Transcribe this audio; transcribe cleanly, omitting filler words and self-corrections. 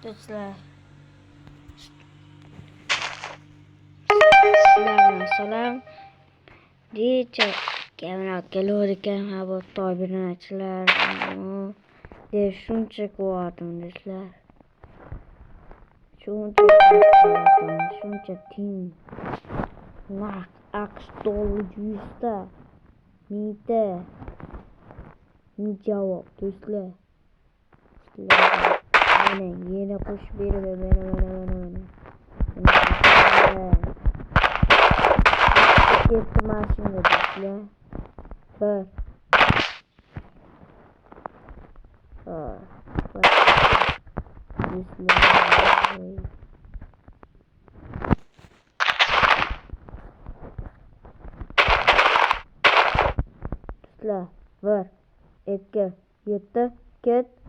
Do'stlar, sizlarga salom. Dicha kamera keladigan bu to'ybirinchilar de shuncha ko'rdim do'stlar. Shuncha ting naq aqsh dollar 100 ta mingta javob do'stlar. Yine kuş biri ve bana. Gitti maşinle do'stlar. Bak. Do'stlar, var. Etga yetti, ket.